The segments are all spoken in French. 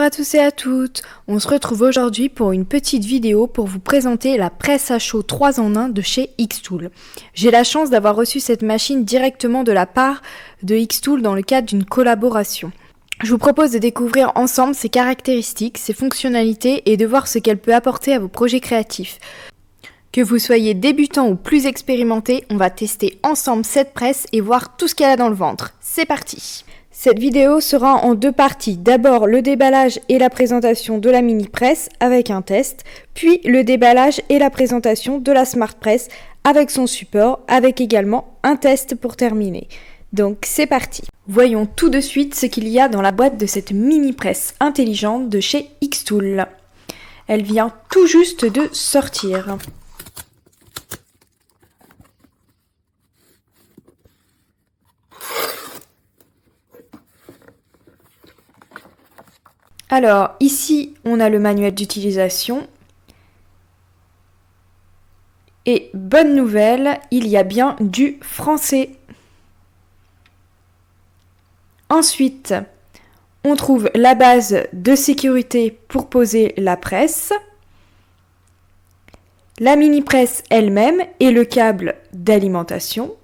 à tous et à toutes, on se retrouve aujourd'hui pour une petite vidéo pour vous présenter la presse à chaud 3 en 1 de chez Xtool. J'ai la chance d'avoir reçu cette machine directement de la part de Xtool dans le cadre d'une collaboration. Je vous propose de découvrir ensemble ses caractéristiques, ses fonctionnalités et de voir ce qu'elle peut apporter à vos projets créatifs. Que vous soyez débutant ou plus expérimenté, on va tester ensemble cette presse et voir tout ce qu'elle a dans le ventre. C'est parti! Cette vidéo sera en 2 parties. D'abord le déballage et la présentation de la mini presse avec un test, puis le déballage et la présentation de la smart press avec son support, avec également un test pour terminer. Donc c'est parti. Voyons tout de suite ce qu'il y a dans la boîte de cette mini presse intelligente de chez Xtool. Elle vient tout juste de sortir. Alors, ici, on a le manuel d'utilisation. Et bonne nouvelle, il y a bien du français. Ensuite, on trouve la base de sécurité pour poser la presse, la mini-presse elle-même et le câble d'alimentation.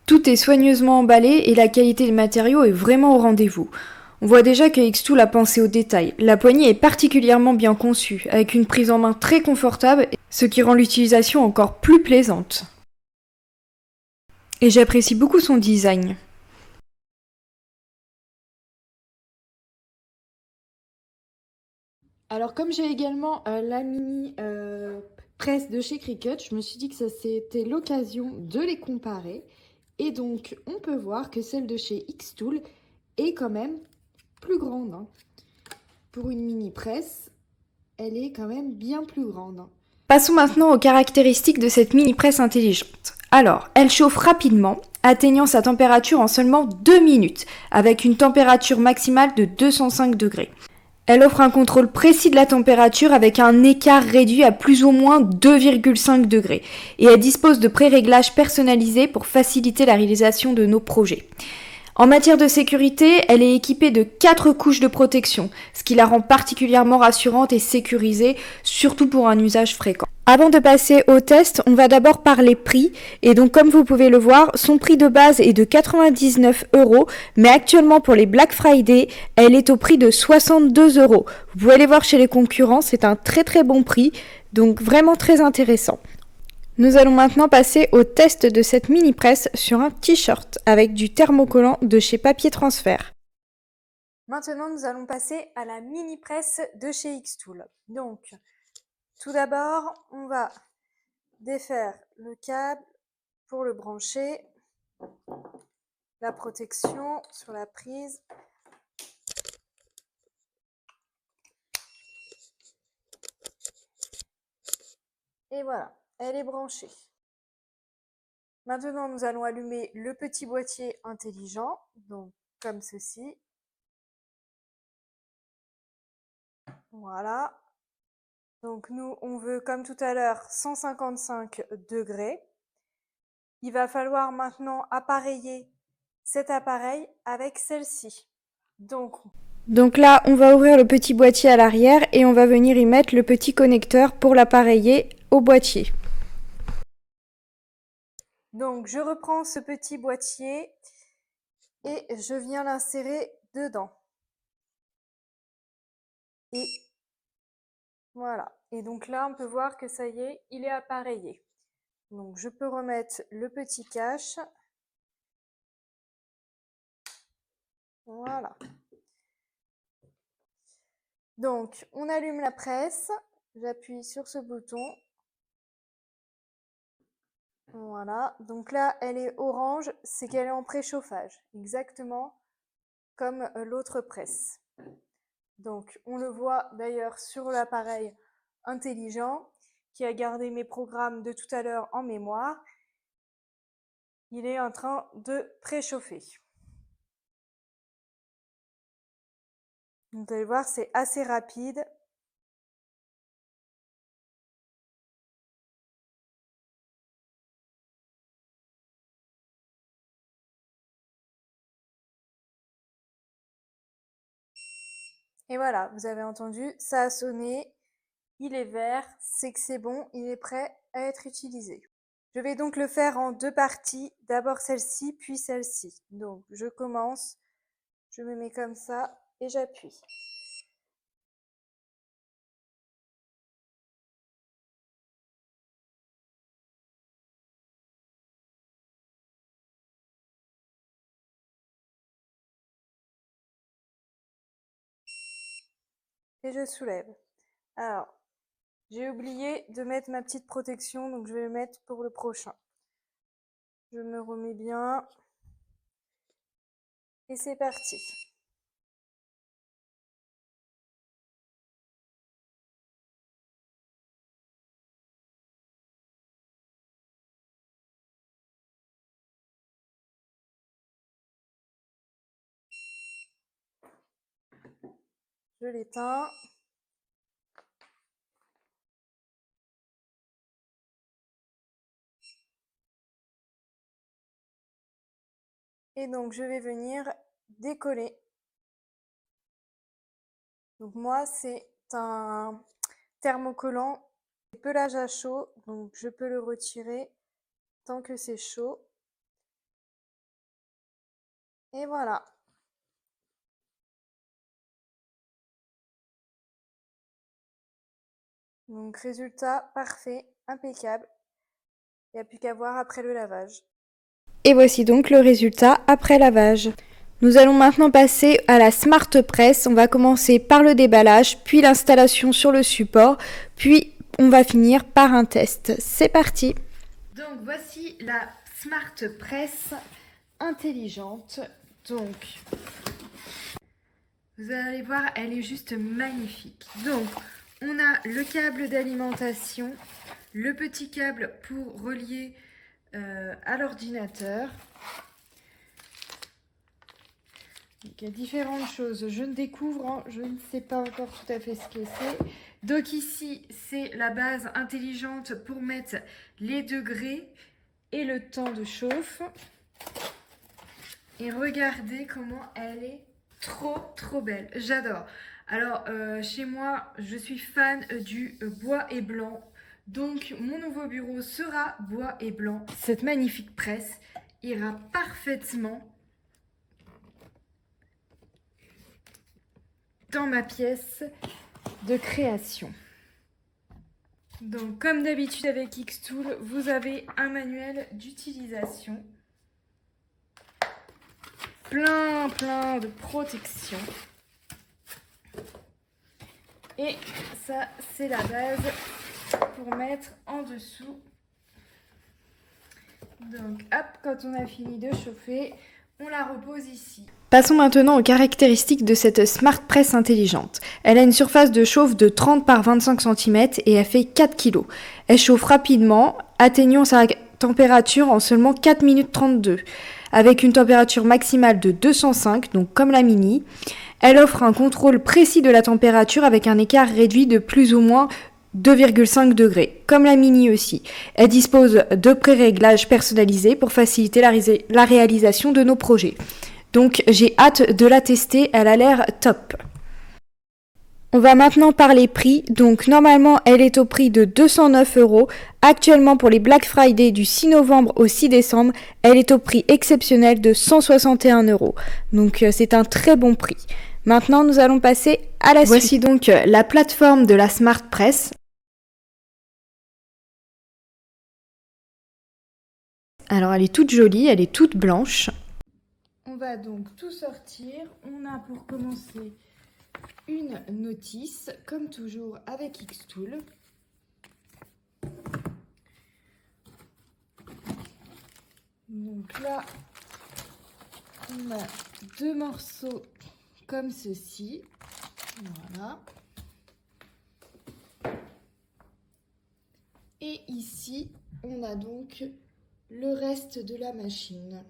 Tout est soigneusement emballé et la qualité des matériaux est vraiment au rendez-vous. On voit déjà que Xtool a pensé aux détails. La poignée est particulièrement bien conçue, avec une prise en main très confortable, ce qui rend l'utilisation encore plus plaisante. Et j'apprécie beaucoup son design. Alors comme j'ai également la mini presse de chez Cricut, je me suis dit que c'était l'occasion de les comparer. Et donc on peut voir que celle de chez Xtool est quand même plus grande. Pour une mini presse, elle est quand même bien plus grande. Passons maintenant aux caractéristiques de cette mini presse intelligente. Alors, elle chauffe rapidement, atteignant sa température en seulement 2 minutes, avec une température maximale de 205 degrés. Elle offre un contrôle précis de la température avec un écart réduit à plus ou moins 2,5 degrés et elle dispose de pré-réglages personnalisés pour faciliter la réalisation de nos projets. En matière de sécurité, elle est équipée de 4 couches de protection, ce qui la rend particulièrement rassurante et sécurisée, surtout pour un usage fréquent. Avant de passer au test, on va d'abord parler prix. Et donc, comme vous pouvez le voir, son prix de base est de 99 €, mais actuellement pour les Black Friday, elle est au prix de 62 €. Vous pouvez aller voir chez les concurrents, c'est un très très bon prix, donc vraiment très intéressant. Nous allons maintenant passer au test de cette mini presse sur un t-shirt avec du thermocollant de chez Papier Transfert. Maintenant, nous allons passer à la mini presse de chez Xtool. Donc, tout d'abord, on va défaire le câble pour le brancher, la protection sur la prise. Et voilà, elle est branchée. Maintenant, nous allons allumer le petit boîtier intelligent, donc comme ceci. Voilà. Donc nous, on veut, comme tout à l'heure, 155 degrés. Il va falloir maintenant appareiller cet appareil avec celle-ci. Donc là, on va ouvrir le petit boîtier à l'arrière et on va venir y mettre le petit connecteur pour l'appareiller au boîtier. Donc je reprends ce petit boîtier et je viens l'insérer dedans. Et voilà. Et donc là, on peut voir que ça y est, il est appareillé. Donc je peux remettre le petit cache. Voilà. Donc on allume la presse. J'appuie sur ce bouton. Voilà. Donc là, elle est orange, c'est qu'elle est en préchauffage. Exactement comme l'autre presse. Donc on le voit d'ailleurs sur l'appareil intelligent qui a gardé mes programmes de tout à l'heure en mémoire. Il est en train de préchauffer. Vous allez voir, c'est assez rapide. Et voilà, vous avez entendu, ça a sonné, il est vert, c'est que c'est bon, il est prêt à être utilisé. Je vais donc le faire en 2 parties, d'abord celle-ci, puis celle-ci. Donc je commence, je me mets comme ça et j'appuie. Et je soulève. Alors, j'ai oublié de mettre ma petite protection, donc je vais le mettre pour le prochain. Je me remets bien. Et c'est parti. Je l'éteins. Et donc, je vais venir décoller. Donc moi, c'est un thermocollant pelage à chaud, donc je peux le retirer tant que c'est chaud. Et voilà. Donc résultat parfait, impeccable. Il n'y a plus qu'à voir après le lavage. Et voici donc le résultat après lavage. Nous allons maintenant passer à la Smart Press. On va commencer par le déballage, puis l'installation sur le support, puis on va finir par un test. C'est parti. Donc voici la Smart Press intelligente. Donc vous allez voir, elle est juste magnifique. Donc on a le câble d'alimentation, le petit câble pour relier à l'ordinateur. Donc, il y a différentes choses. Je ne découvre, hein, je ne sais pas encore tout à fait ce que c'est. Donc ici, c'est la base intelligente pour mettre les degrés et le temps de chauffe. Et regardez comment elle est trop belle. J'adore. Alors, chez moi, je suis fan du bois et blanc. Donc, mon nouveau bureau sera bois et blanc. Cette magnifique presse ira parfaitement dans ma pièce de création. Donc comme d'habitude avec Xtool, vous avez un manuel d'utilisation. Plein de protection. Et ça, c'est la base pour mettre en dessous. Donc hop, quand on a fini de chauffer, on la repose ici. Passons maintenant aux caractéristiques de cette Smart Press intelligente. Elle a une surface de chauffe de 30 par 25 cm et elle fait 4 kg. Elle chauffe rapidement, atteignant sa température en seulement 4 minutes 32, avec une température maximale de 205, donc comme la Mini. Elle offre un contrôle précis de la température avec un écart réduit de plus ou moins 2,5 degrés, comme la Mini aussi. Elle dispose de pré-réglages personnalisés pour faciliter la réalisation de nos projets. Donc j'ai hâte de la tester, elle a l'air top. On va maintenant parler prix. Donc normalement elle est au prix de 209 €. Actuellement pour les Black Friday du 6 novembre au 6 décembre, elle est au prix exceptionnel de 161 €. Donc c'est un très bon prix. Maintenant nous allons passer à la suite. Voici donc la plateforme de la Smart Press. Alors elle est toute jolie, elle est toute blanche. On va donc tout sortir. On a pour commencer une notice, comme toujours avec Xtool. Donc là, on a deux morceaux comme ceci. Voilà. Et ici, on a donc le reste de la machine.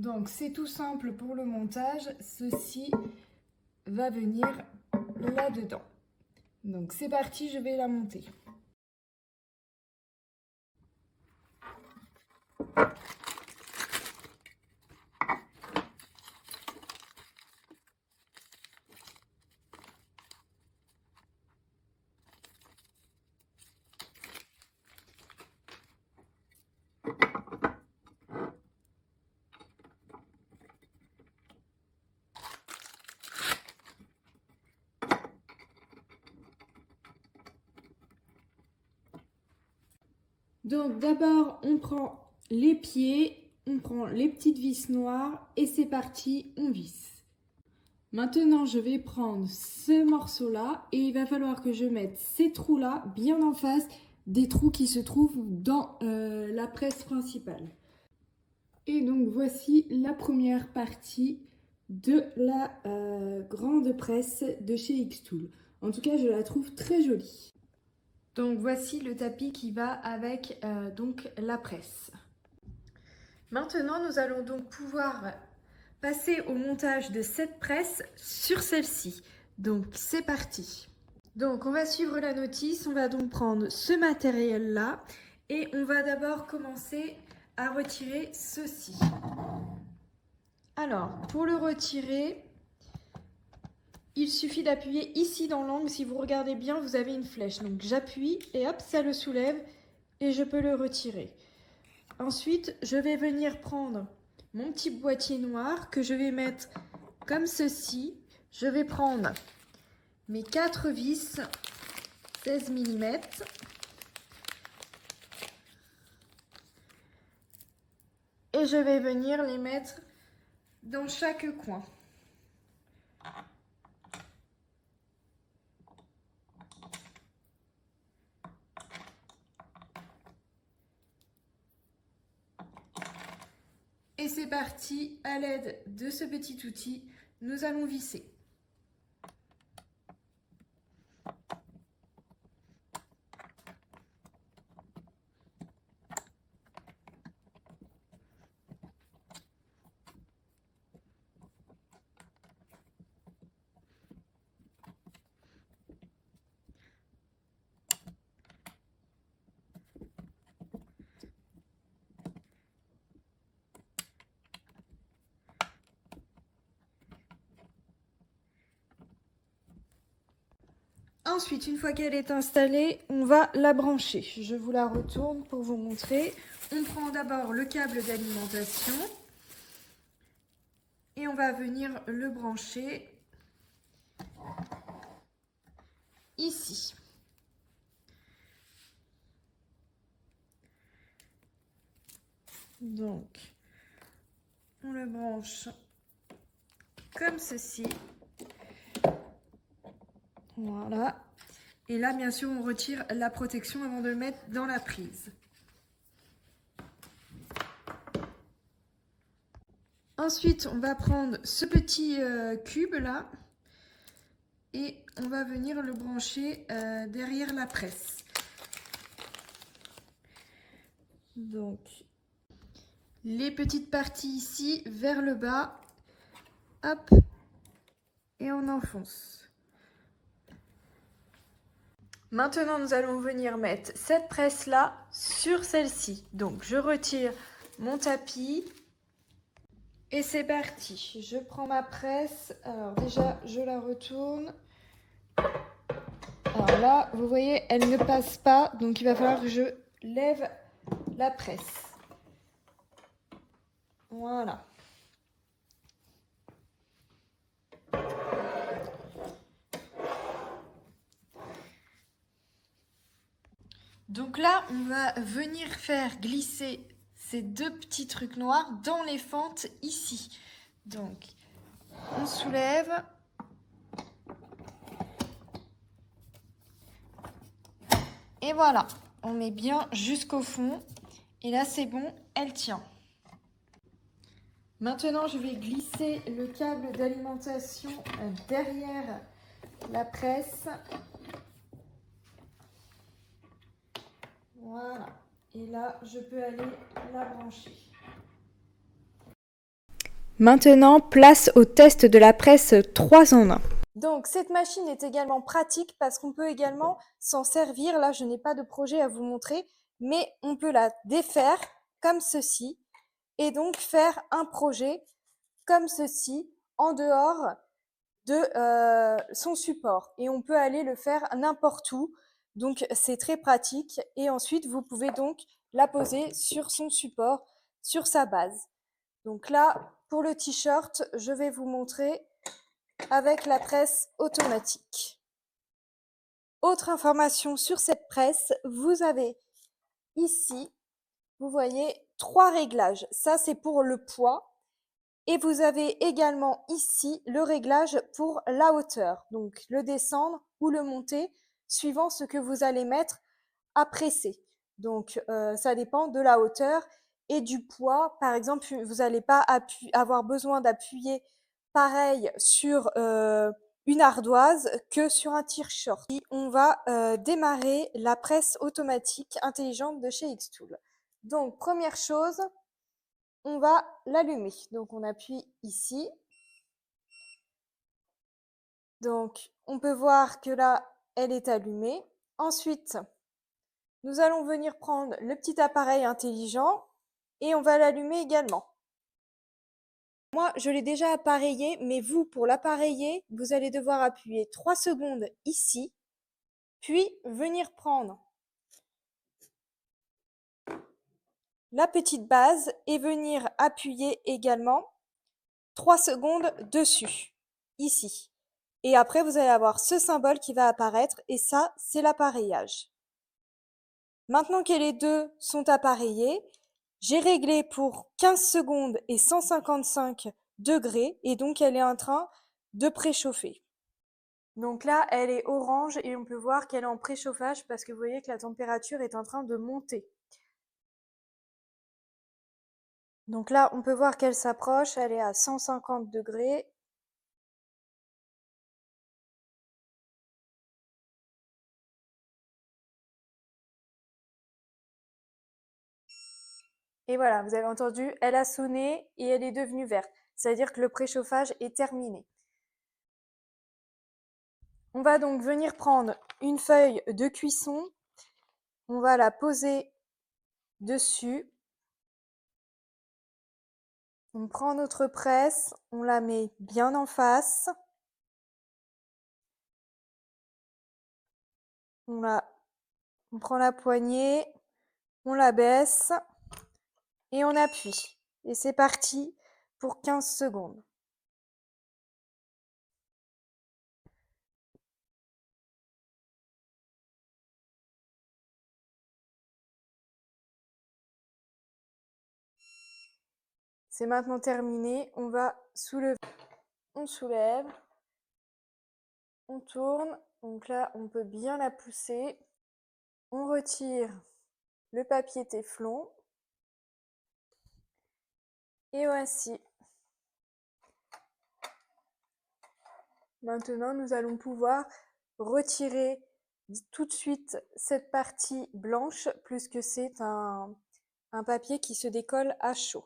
Donc c'est tout simple pour le montage, ceci va venir là-dedans. Donc c'est parti, je vais la monter. Donc d'abord on prend les pieds, on prend les petites vis noires et c'est parti, on visse. Maintenant je vais prendre ce morceau là et il va falloir que je mette ces trous là bien en face des trous qui se trouvent dans la presse principale. Et donc voici la première partie de la grande presse de chez Xtool. En tout cas je la trouve très jolie. Donc voici le tapis qui va avec donc la presse. Maintenant, nous allons donc pouvoir passer au montage de cette presse sur celle-ci. Donc c'est parti. Donc on va suivre la notice, on va donc prendre ce matériel-là et on va d'abord commencer à retirer ceci. Alors pour le retirer, il suffit d'appuyer ici dans l'angle. Si vous regardez bien, vous avez une flèche. Donc j'appuie et hop, ça le soulève et je peux le retirer. Ensuite, je vais venir prendre mon petit boîtier noir que je vais mettre comme ceci. Je vais prendre mes 4 vis 16 mm. Et je vais venir les mettre dans chaque coin. Et c'est parti, à l'aide de ce petit outil, nous allons visser. Ensuite, une fois qu'elle est installée, on va la brancher. Je vous la retourne pour vous montrer. On prend d'abord le câble d'alimentation et on va venir le brancher ici. Donc, on le branche comme ceci. Voilà. Et là, bien sûr, on retire la protection avant de le mettre dans la prise. Ensuite, on va prendre ce petit cube là et on va venir le brancher derrière la presse. Donc, les petites parties ici vers le bas, hop, et on enfonce. Maintenant, nous allons venir mettre cette presse-là sur celle-ci. Donc, je retire mon tapis et c'est parti. Je prends ma presse. Alors déjà, je la retourne. Alors là, vous voyez, elle ne passe pas. Donc, il va falloir que je lève la presse. Voilà. Donc là, on va venir faire glisser ces deux petits trucs noirs dans les fentes ici. Donc, on soulève. Et voilà, on met bien jusqu'au fond. Et là, c'est bon, elle tient. Maintenant, je vais glisser le câble d'alimentation derrière la presse. Voilà. Et là, je peux aller la brancher. Maintenant, place au test de la presse 3 en 1. Donc cette machine est également pratique parce qu'on peut également s'en servir. Là, je n'ai pas de projet à vous montrer, mais on peut la défaire comme ceci et donc faire un projet comme ceci en dehors de son support. Et on peut aller le faire n'importe où. Donc c'est très pratique. Et ensuite, vous pouvez donc la poser sur son support, sur sa base. Donc là, pour le t-shirt, je vais vous montrer avec la presse automatique. Autre information sur cette presse, vous avez ici, vous voyez, 3 réglages. Ça, c'est pour le poids. Et vous avez également ici le réglage pour la hauteur. Donc le descendre ou le monter, suivant ce que vous allez mettre à presser. Donc ça dépend de la hauteur et du poids. Par exemple, vous n'allez pas avoir besoin d'appuyer pareil sur une ardoise que sur un tire-short. On va démarrer la presse automatique intelligente de chez Xtool. Donc première chose, on va l'allumer. Donc on appuie ici. Donc on peut voir que là, elle est allumée. Ensuite, nous allons venir prendre le petit appareil intelligent et on va l'allumer également. Moi, je l'ai déjà appareillé, mais vous, pour l'appareiller, vous allez devoir appuyer 3 secondes ici, puis venir prendre la petite base et venir appuyer également 3 secondes dessus, ici. Et après, vous allez avoir ce symbole qui va apparaître et ça, c'est l'appareillage. Maintenant que les deux sont appareillés, j'ai réglé pour 15 secondes et 155 degrés et donc elle est en train de préchauffer. Donc là, elle est orange et on peut voir qu'elle est en préchauffage parce que vous voyez que la température est en train de monter. Donc là, on peut voir qu'elle s'approche, elle est à 150 degrés. Et voilà, vous avez entendu, elle a sonné et elle est devenue verte. C'est-à-dire que le préchauffage est terminé. On va donc venir prendre une feuille de cuisson. On va la poser dessus. On prend notre presse, on la met bien en face. On prend la poignée, on la baisse et on appuie. Et c'est parti pour 15 secondes. C'est maintenant terminé, on va soulever. On soulève, on tourne, donc là on peut bien la pousser. On retire le papier téflon. Et voici. Maintenant, nous allons pouvoir retirer tout de suite cette partie blanche, puisque c'est un papier qui se décolle à chaud.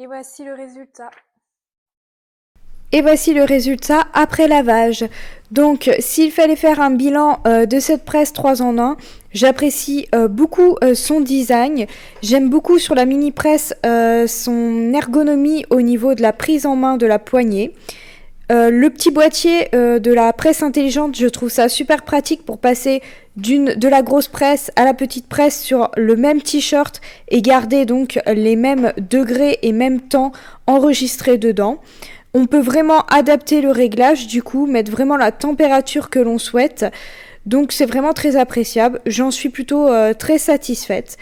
Et voici le résultat. Et voici le résultat après lavage. Donc, s'il fallait faire un bilan de cette presse 3 en 1, j'apprécie beaucoup son design. J'aime beaucoup sur la mini presse son ergonomie au niveau de la prise en main de la poignée. Le petit boîtier de la presse intelligente, je trouve ça super pratique pour passer de la grosse presse à la petite presse sur le même t-shirt et garder donc les mêmes degrés et même temps enregistrés dedans. On peut vraiment adapter le réglage, du coup, mettre vraiment la température que l'on souhaite. Donc c'est vraiment très appréciable. J'en suis plutôt très satisfaite.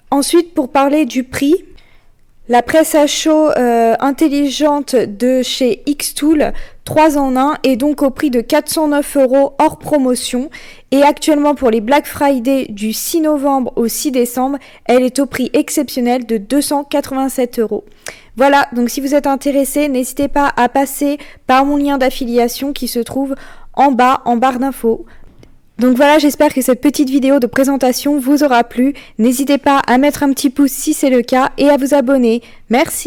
Ensuite, pour parler du prix, La presse à chaud intelligente de chez Xtool, 3 en 1, est donc au prix de 409 € hors promotion. Et actuellement pour les Black Friday du 6 novembre au 6 décembre, elle est au prix exceptionnel de 287 €. Voilà, donc si vous êtes intéressé, n'hésitez pas à passer par mon lien d'affiliation qui se trouve en bas, en barre d'infos. Donc voilà, j'espère que cette petite vidéo de présentation vous aura plu. N'hésitez pas à mettre un petit pouce si c'est le cas et à vous abonner. Merci.